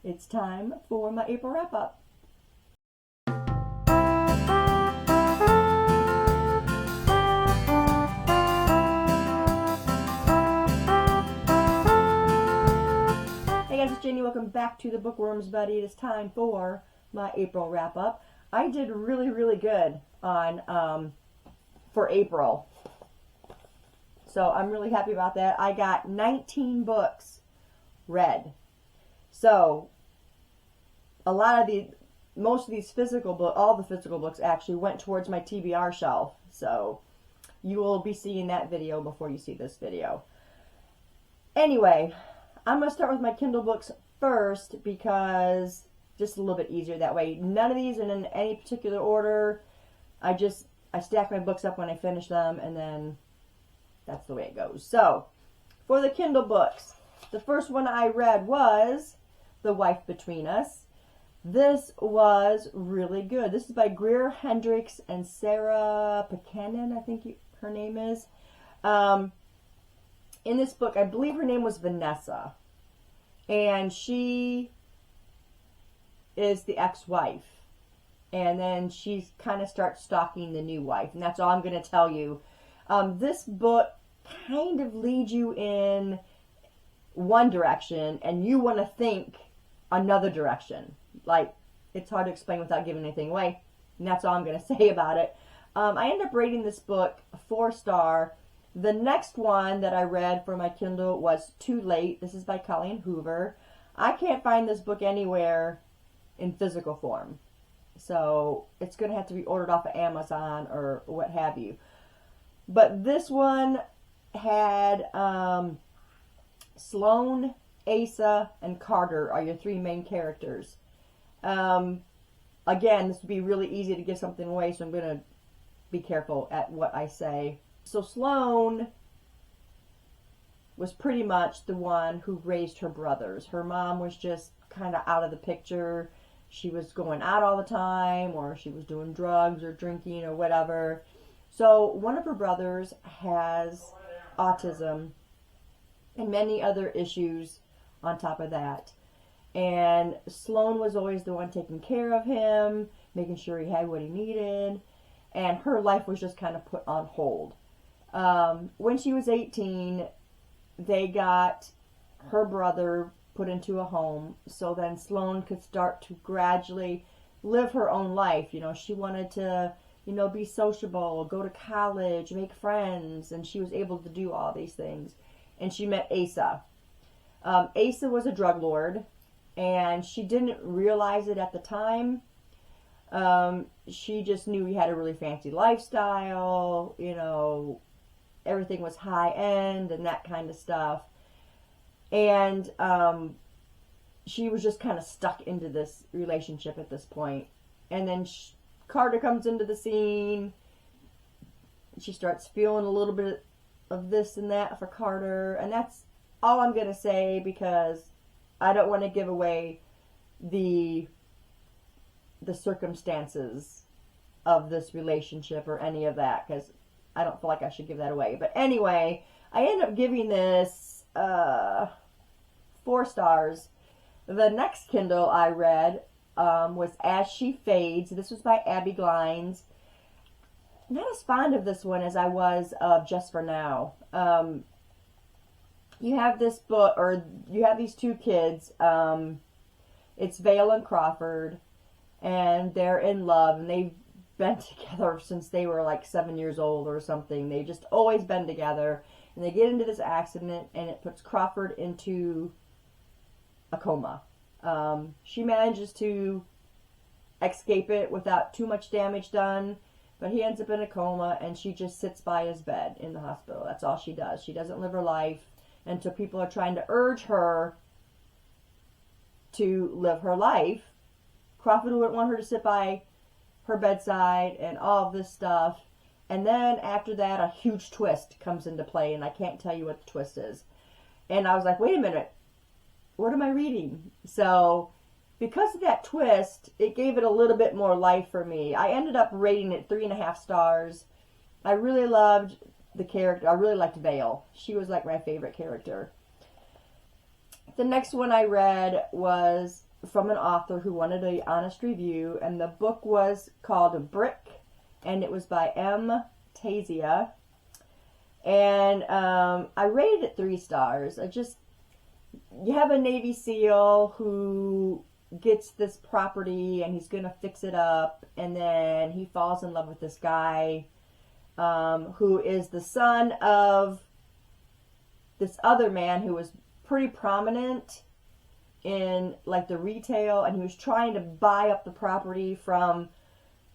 It's time for my April wrap-up. Hey guys, it's Jenny. Welcome back to the Bookworms Buddy. It is time for my April wrap-up. I did really good on for April. So I'm really happy about that. I got 19 books read. So most of these physical books, all the physical books actually went towards my TBR shelf. So you will be seeing that video before you see this video. Anyway, I'm going to start with my Kindle books first because just a little bit easier that way. None of these are in any particular order. I stack my books up when I finish them, and then that's the way it goes. So, for the Kindle books, the first one I read was The Wife Between Us. This was really good. This is by Greer Hendricks and Sarah Buchanan, I think her name is. In this book, I believe her name was Vanessa. And she is the ex-wife. And then she kind of starts stalking the new wife. And that's all I'm going to tell you. This book kind of leads you in one direction, and you want to think another direction. Like, it's hard to explain without giving anything away. And that's all I'm going to say about it. I ended up rating this book a 4-star. The next one that I read for my Kindle was Too Late. This is by Colleen Hoover. I can't find this book anywhere in physical form. So it's going to have to be ordered off of Amazon or what have you. But this one had Sloane, Asa, and Carter are your 3 main characters. Again, this would be really easy to give something away, so I'm going to be careful at what I say. So Sloane was pretty much the one who raised her brothers. Her mom was just kind of out of the picture. She was going out all the time, or she was doing drugs or drinking or whatever. So one of her brothers has autism and many other issues on top of that. And Sloane was always the one taking care of him, making sure he had what he needed. And her life was just kind of put on hold. When she was 18, they got her brother put into a home, so then Sloane could start to gradually live her own life. You know, she wanted to, be sociable, go to college, make friends, and she was able to do all these things. And she met Asa. Asa was a drug lord, and she didn't realize it at the time. She just knew he had a really fancy lifestyle, everything was high end and that kind of stuff. And she was just kind of stuck into this relationship at this point. And then Carter comes into the scene. She starts feeling a little bit of this and that for Carter. And that's all I'm going to say, because I don't want to give away the circumstances of this relationship or any of that, because I don't feel like I should give that away. But anyway, I end up giving this 4 stars. The next Kindle I read was As She Fades. This was by Abby Glines. Not as fond of this one as I was of Just for Now. You have this book, or you have these 2 kids. It's Vale and Crawford, and they're in love, and they've been together since they were like 7 years old or something. They've just always been together, and they get into this accident, and it puts Crawford into a coma. She manages to escape it without too much damage done, but he ends up in a coma, and she just sits by his bed in the hospital. That's all she does. She doesn't live her life, and so people are trying to urge her to live her life. Crawford wouldn't want her to sit by her bedside and all of this stuff. And then after that, a huge twist comes into play, and I can't tell you what the twist is. And I was like, wait a minute, what am I reading? So because of that twist, it gave it a little bit more life for me. I ended up rating it 3.5 stars. I really loved the character. I really liked Vale. She was like my favorite character. The next one I read was from an author who wanted an honest review, and the book was called Brick, and it was by M. Tasia. And I rated it 3 stars. You have a Navy SEAL who gets this property and he's going to fix it up, and then he falls in love with this guy who is the son of this other man who was pretty prominent in like the retail, and he was trying to buy up the property from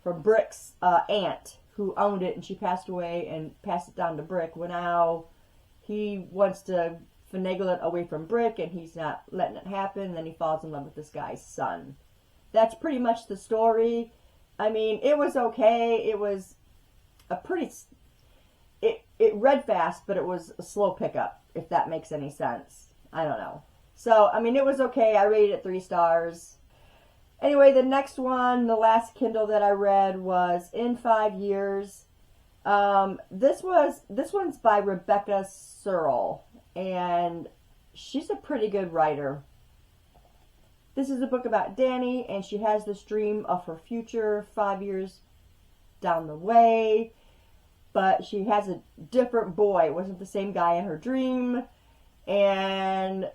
Brick's aunt who owned it, and she passed away and passed it down to Brick. Well, now he wants to finagle it away from Brick, and he's not letting it happen, and then he falls in love with this guy's son. That's pretty much the story. I mean, it was okay. It was a pretty... It read fast, but it was a slow pickup, if that makes any sense. I don't know. So, I mean, it was okay. I rated it 3 stars. Anyway, the next one, the last Kindle that I read was In 5 Years. This one's by Rebecca Searle, and she's a pretty good writer. This is a book about Danny, and she has this dream of her future 5 years down the way, but she has a different boy. It wasn't the same guy in her dream, and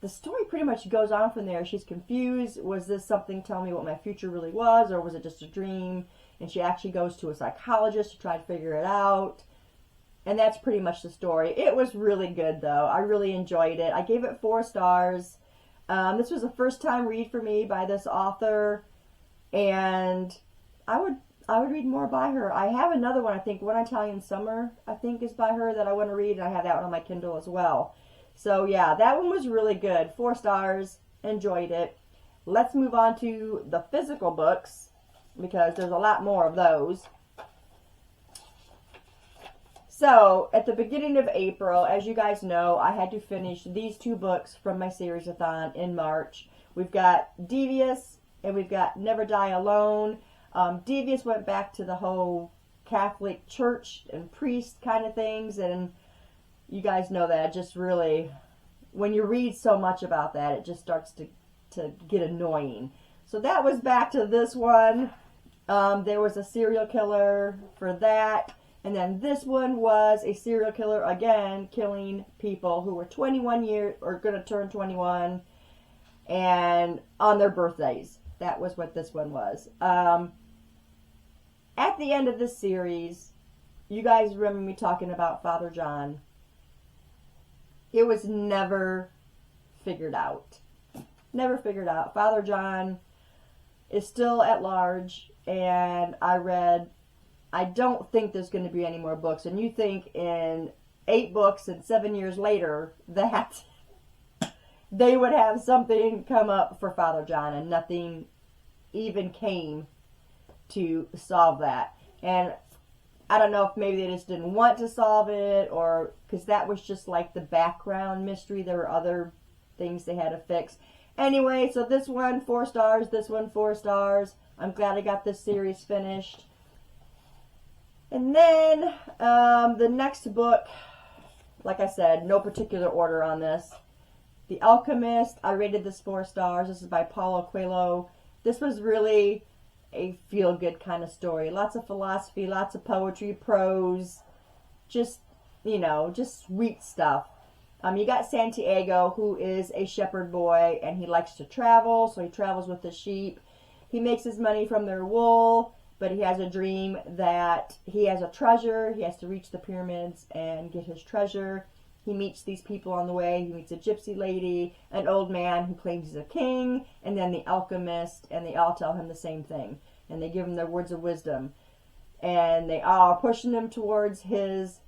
the story pretty much goes on from there. She's confused. Was this something telling me what my future really was, or was it just a dream? And she actually goes to a psychologist to try to figure it out. And that's pretty much the story. It was really good, though. I really enjoyed it. I gave it 4 stars. This was a first-time read for me by this author, and I would read more by her. I have another one, I think, One Italian Summer, I think, is by her that I want to read, and I have that one on my Kindle as well. So, yeah, that one was really good. 4 stars. Enjoyed it. Let's move on to the physical books, because there's a lot more of those. So, at the beginning of April, as you guys know, I had to finish these 2 books from my series-a-thon in March. We've got Devious, and we've got Never Die Alone. Devious went back to the whole Catholic church and priest kind of things, and you guys know that. Just really, when you read so much about that, it just starts to get annoying. So that was back to this one. There was a serial killer for that. And then this one was a serial killer, again, killing people who were 21 years, or going to turn 21, and on their birthdays. That was what this one was. At the end of this series, you guys remember me talking about Father John. It was never figured out. Never figured out. Father John is still at large, and I don't think there's going to be any more books. And you think in 8 books and 7 years later that they would have something come up for Father John, and nothing even came to solve that. And I don't know if maybe they just didn't want to solve it, or because that was just like the background mystery. There were other things they had to fix. Anyway, so this one 4 stars, this one 4 stars. I'm glad I got this series finished. And then the next book, like I said, no particular order on this. The Alchemist, I rated this 4 stars. This is by Paulo Coelho. This was really a feel-good kind of story. Lots of philosophy, lots of poetry, prose, just, you know, just sweet stuff. You got Santiago, who is a shepherd boy, and he likes to travel, so he travels with the sheep. He makes his money from their wool, but he has a dream that he has a treasure. He has to reach the pyramids and get his treasure. He meets these people on the way. He meets a gypsy lady, an old man who claims he's a king, and then the alchemist, and they all tell him the same thing. And they give him their words of wisdom. And they all are pushing him towards his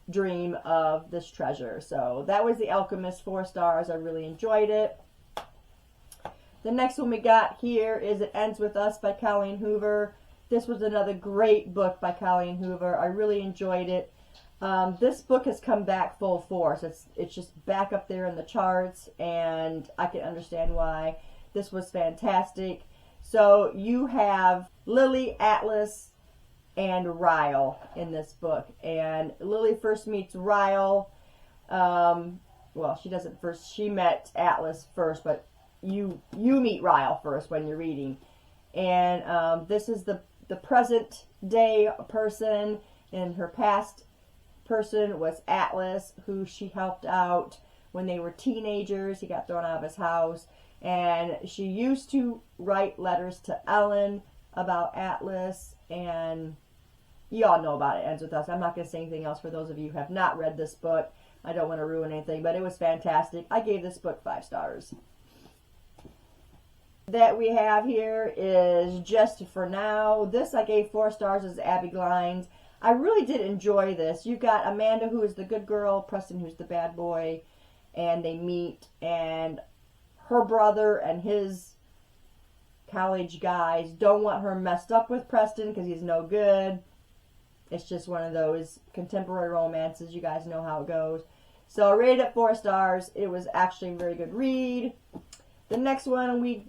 dream of this treasure. So that was The Alchemist, 4 stars. I really enjoyed it. The next one we got here is It Ends With Us by Colleen Hoover. This was another great book by Colleen Hoover. I really enjoyed it. This book has come back full force. It's just back up there in the charts, and I can understand why. This was fantastic. So you have Lily, Atlas, and Ryle in this book. And Lily first meets Ryle. Well, she doesn't first. She met Atlas first, but you meet Ryle first when you're reading. And this is the present day person, and her past person was Atlas, who she helped out when they were teenagers. He got thrown out of his house, and she used to write letters to Ellen about Atlas, and you all know about it. Ends with us. I'm not going to say anything else for those of you who have not read this book. I don't want to ruin anything, but it was fantastic. I gave this book 5 stars. That we have here is Just for Now. This I gave 4 stars as Abby Glines. I really did enjoy this. You've got Amanda, who is the good girl, Preston, who's the bad boy, and they meet, and her brother and his college guys don't want her messed up with Preston because he's no good. It's just one of those contemporary romances. You guys know how it goes. So I rated it 4 stars. It was actually a very good read. The next one we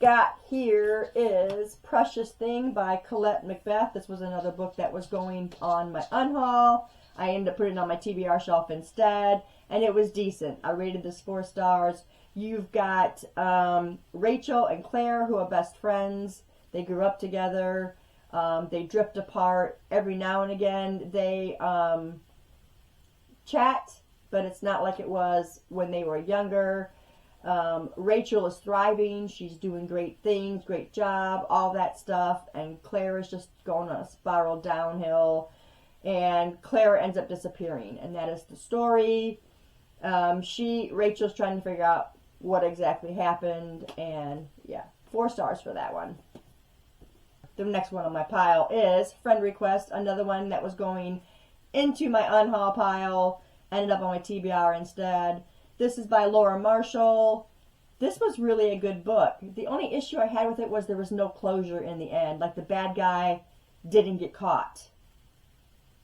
got here is Precious Thing by Colette Macbeth. This was another book that was going on my unhaul. I ended up putting it on my TBR shelf instead, and it was decent. I rated this 4 stars. You've got Rachel and Claire, who are best friends. They grew up together. They drift apart every now and again. They chat, but it's not like it was when they were younger. Rachel is thriving. She's doing great things, great job, all that stuff. And Claire is just going on a spiral downhill. And Claire ends up disappearing. And that is the story. Rachel's trying to figure out what exactly happened. And yeah, 4 stars for that one. The next one on my pile is Friend Request, another one that was going into my unhaul pile. Ended up on my TBR instead. This is by Laura Marshall. This was really a good book. The only issue I had with it was there was no closure in the end. Like, the bad guy didn't get caught.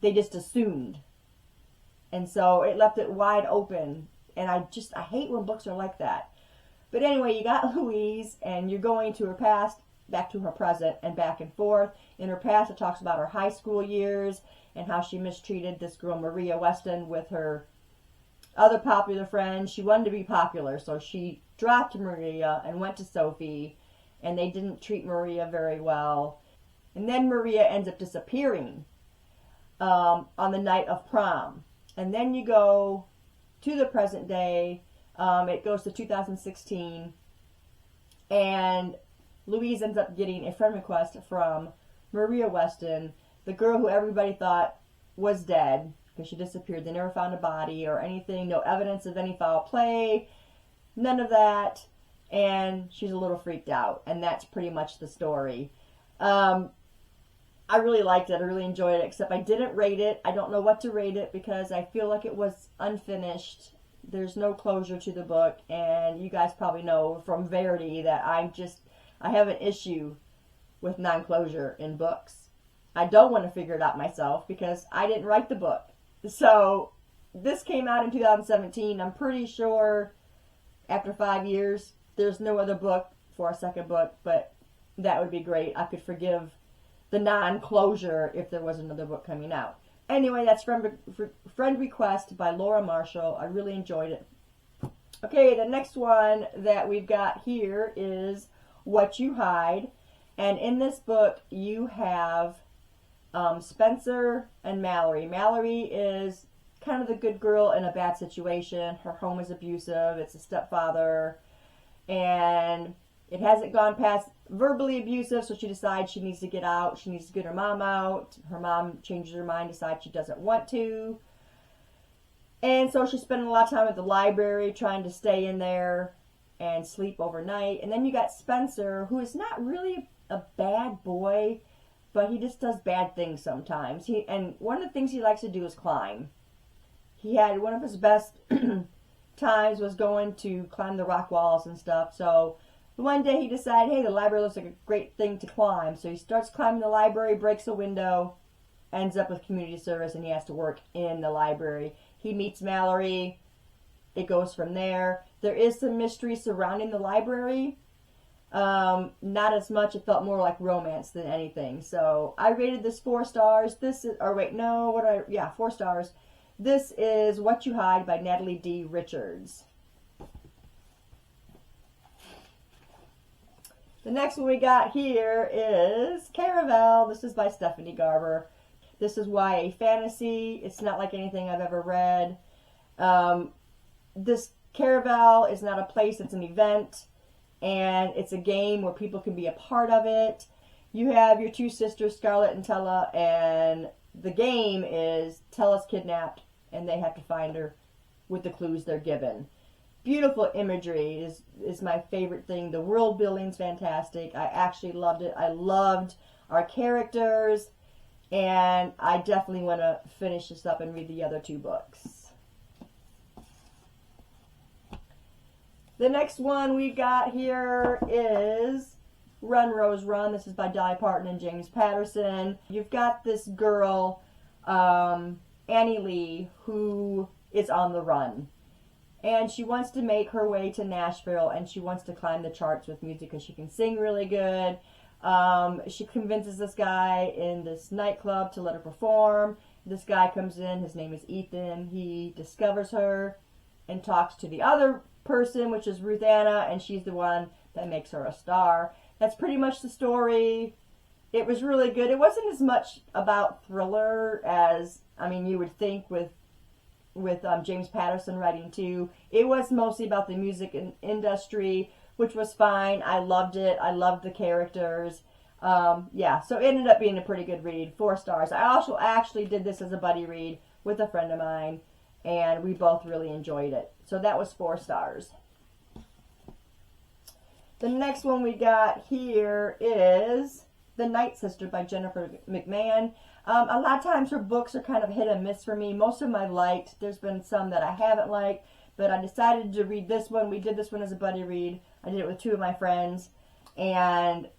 They just assumed. And so it left it wide open. And I hate when books are like that. But anyway, you got Louise, and you're going to her past, back to her present, and back and forth. In her past, it talks about her high school years and how she mistreated this girl, Maria Weston, with her other popular friend. She wanted to be popular, so she dropped Maria and went to Sophie, and they didn't treat Maria very well. And then Maria ends up disappearing on the night of prom. And then you go to the present day. It goes to 2016, and Louise ends up getting a friend request from Maria Weston, the girl who everybody thought was dead, because she disappeared. They never found a body or anything, no evidence of any foul play, none of that, and she's a little freaked out, and that's pretty much the story. I really liked it. I really enjoyed it, except I didn't rate it. I don't know what to rate it because I feel like it was unfinished. There's no closure to the book, and you guys probably know from Verity that I have an issue with non-closure in books. I don't want to figure it out myself because I didn't write the book. So this came out in 2017. I'm pretty sure after 5 years, there's no other book for a second book, but that would be great. I could forgive the non-closure if there was another book coming out. Anyway, that's Friend Request by Laura Marshall. I really enjoyed it. Okay, the next one that we've got here is What You Hide. And in this book, you have Spencer and Mallory. Mallory is kind of the good girl in a bad situation. Her home is abusive. It's a stepfather. And it hasn't gone past verbally abusive, so she decides she needs to get out. She needs to get her mom out. Her mom changes her mind, decides she doesn't want to. And so she's spending a lot of time at the library trying to stay in there and sleep overnight. And then you got Spencer, who is not really a bad boy, but he just does bad things sometimes. And one of the things he likes to do is climb. He had one of his best times was going to climb the rock walls and stuff. So one day he decided, hey, the library looks like a great thing to climb. So he starts climbing the library, breaks a window, ends up with community service, and he has to work in the library. He meets Mallory. It goes from there. There is some mystery surrounding the library. Not as much. It felt more like romance than anything. So I rated this 4 stars. 4 stars. This is What You Hide by Natalie D. Richards. The next one we got here is Caraval. This is by Stephanie Garber. This is YA fantasy. It's not like anything I've ever read. This Caraval is not a place, it's an event. And it's a game where people can be a part of it. You have your two sisters, Scarlett and Tella, and the game is Tella's kidnapped, and they have to find her with the clues they're given. Beautiful imagery is my favorite thing. The world building's fantastic. I actually loved it. I loved our characters, and I definitely want to finish this up and read the other two books. The next one we got here is Run, Rose, Run. This is by Dolly Parton and James Patterson. You've got this girl, Annie Lee, who is on the run. And she wants to make her way to Nashville, and she wants to climb the charts with music because she can sing really good. She convinces this guy in this nightclub to let her perform. This guy comes in. His name is Ethan. He discovers her and talks to the other person, which is Ruth Anna, and she's the one that makes her a star. That's pretty much the story. It was really good. It wasn't as much about thriller as, I mean, you would think with James Patterson writing too. It was mostly about the music industry, which was fine. I loved it. I loved the characters. Yeah, so it ended up being a pretty good read. 4 stars. I also actually did this as a buddy read with a friend of mine, and we both really enjoyed it. So that was 4 stars. The next one we got here is The Night Sister by Jennifer McMahon. A lot of times her books are kind of hit and miss for me. Most of them I've liked. There's been some that I haven't liked, but I decided to read this one. We did this one as a buddy read. I did it with 2 of my friends, and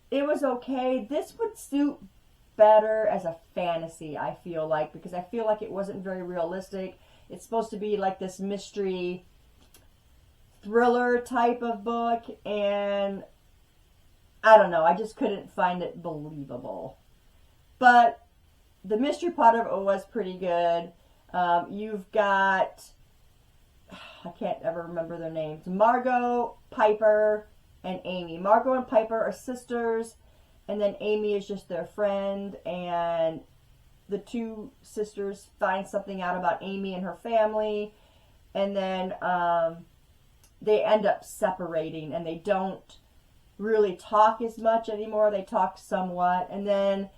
it was okay. This would suit better as a fantasy, I feel like, because I feel like it wasn't very realistic. It's supposed to be like this mystery thriller type of book, and I don't know, I just couldn't find it believable. But the mystery part of it was pretty good. You've got, I can't ever remember their names, Margot, Piper, and Amy. Margot and Piper are sisters, and then Amy is just their friend, and the 2 sisters find something out about Amy and her family, and then they end up separating, and they don't really talk as much anymore. They talk somewhat, and then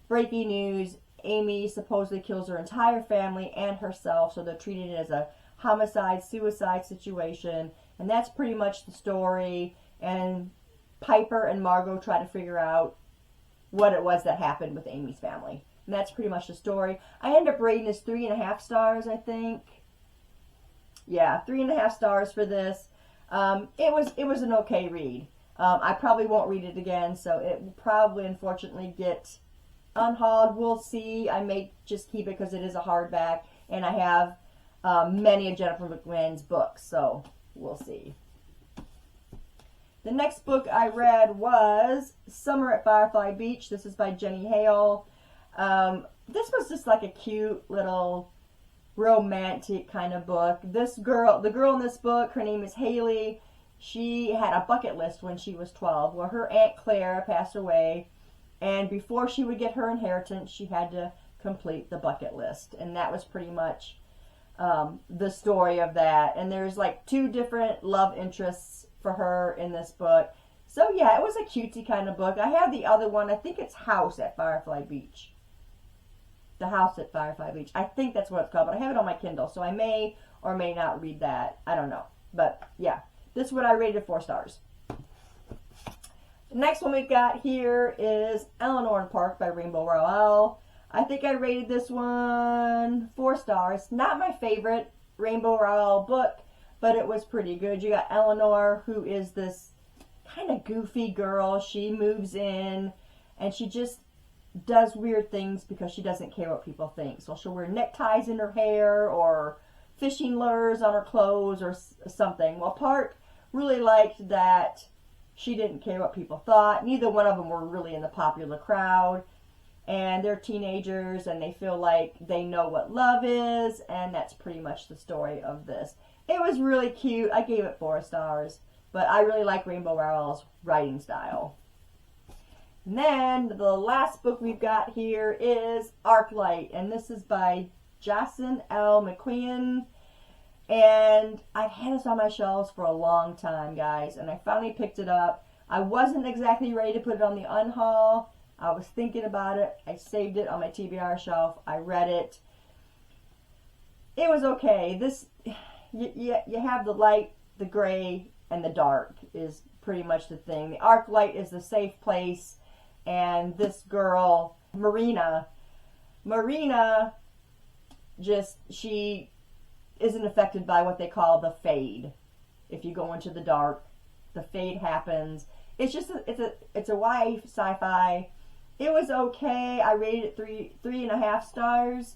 breaking news, Amy supposedly kills her entire family and herself, so they're treating it as a homicide-suicide situation, and that's pretty much the story. And Piper and Margot try to figure out what it was that happened with Amy's family. And that's pretty much the story. I ended up rating this 3.5 stars, I think. Yeah, 3.5 stars for this. It was an okay read. I probably won't read it again, so it will probably, unfortunately, get unhauled. We'll see. I may just keep it because it is a hardback, and I have many of Jennifer McMahon's books, so we'll see. The next book I read was Summer at Firefly Beach. This is by Jenny Hale. This was just like a cute little romantic kind of book. The girl in this book, her name is Haley. She had a bucket list when she was 12. Well, her Aunt Claire passed away, and before she would get her inheritance, she had to complete the bucket list. And that was pretty much the story of that. And there's like 2 different love interests for her in this book. So yeah, it was a cutesy kind of book. I have the other one. I think it's House at Firefly Beach. The House at Firefly Beach. I think that's what it's called, but I have it on my Kindle, so I may or may not read that. I don't know. But yeah, this one I rated 4 stars. The next one we've got here is Eleanor and Park by Rainbow Rowell. I think I rated this one 4 stars. Not my favorite Rainbow Rowell book, but it was pretty good. You got Eleanor, who is this kind of goofy girl. She moves in, and she just does weird things because she doesn't care what people think. So she'll wear neckties in her hair or fishing lures on her clothes or something. Well, Park really liked that she didn't care what people thought. Neither one of them were really in the popular crowd. And they're teenagers, and they feel like they know what love is, and that's pretty much the story of this. It was really cute. I gave it 4 stars. But I really like Rainbow Rowell's writing style. And then the last book we've got here is Arclight, and this is by Jason L. McQueen. And I've had this on my shelves for a long time, guys, and I finally picked it up. I wasn't exactly ready to put it on the unhaul. I was thinking about it. I saved it on my TBR shelf. I read it. It was okay. This, you have the light, the gray, and the dark is pretty much the thing. The Arclight is the safe place, and this girl, Marina, just, she isn't affected by what they call the fade. If you go into the dark, the fade happens. It's just it's a YA sci-fi. It was okay. I rated it three and a half stars.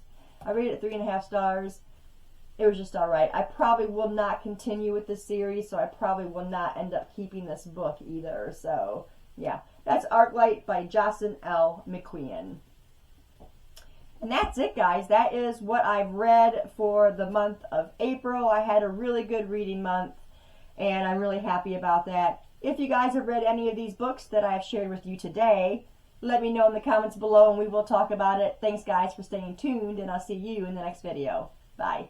It was just alright. I probably will not continue with this series, so I probably will not end up keeping this book either. So yeah, that's Arclight by Jason L. McQueen. And that's it, guys. That is what I've read for the month of April. I had a really good reading month, and I'm really happy about that. If you guys have read any of these books that I have shared with you today, let me know in the comments below and we will talk about it. Thanks, guys, for staying tuned, and I'll see you in the next video. Bye.